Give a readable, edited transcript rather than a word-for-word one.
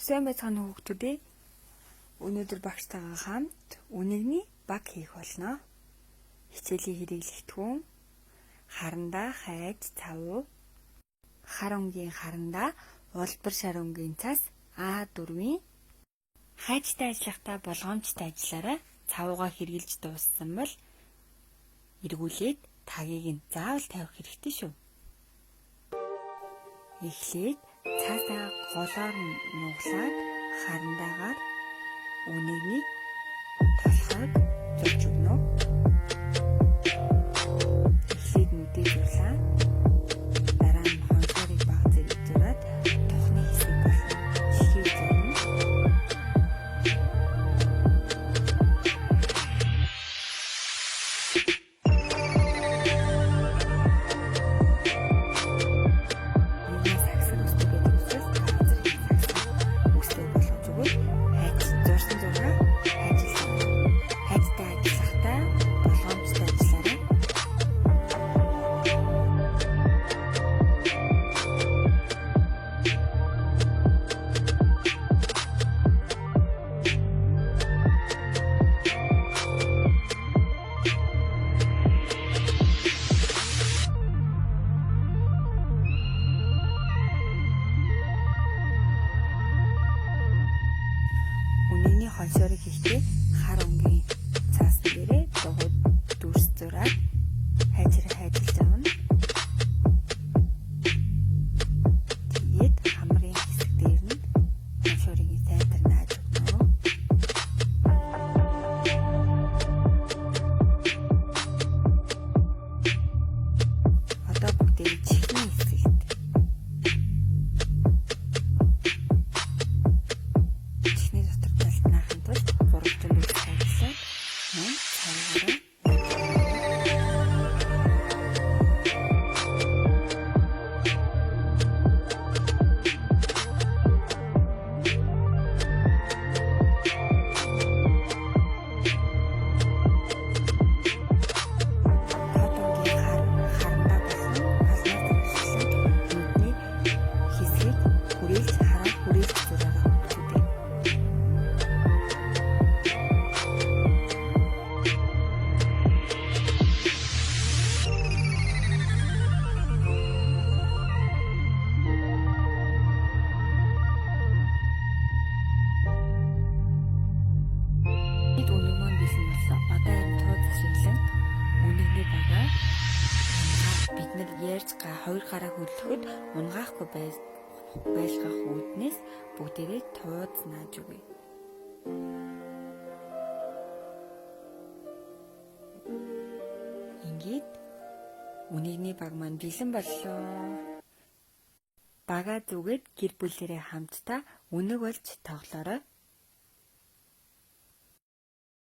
Сайн байцгаана уу хүүхдүүдээ. Өнөөдөр багштайгаа хамт үнэгний баг хийх болно. Хичээлийн хэрэглэгдэхүүн харандаа хайж цав. Хар өнгийн харандаа улбар шар өнгийн цас А4-ийн хайжтай ажиллахдаа болгоомжтой ажиллаарай. Цавуугаа хэрэглэж дууссан бол эргүүлээд тагийг нь заавал тавих хэрэгтэй шүү. Эхлээд цаасаа голоор нуглаад харандаагаар үнэнийг толгойг зурж өгнө. Эхлээд нүдээ зурлаа. Дараа нь хонхорыг баг зэрэг зураад тухны хэсэг болон чихийг зурна. Үнэний хоншорыг хийхдээ хар өнгийн цаас дээрээ дугуйд дүрс зураад хайжраа хайжилж авна. Тэгээд хамрын хэсэг дээр нь хоншорыг сайтар нааж өгнө. Одоо бүгдээ чихний хэсэгт үнэг маань бэлэн болсон. Одоо энэ туу засаглан үнэгний багаа бид нар ярьж хоёр гараа хөдлөхөд унгаахгүй байлгах үүднээс бүгдээрээ тууд нааж өгье. Ингээд үнэгний баг маань бэлэн боллоо. Багаа зүгээд гэр бүлээрээ хамтдаа үнэг болж тоглоорой.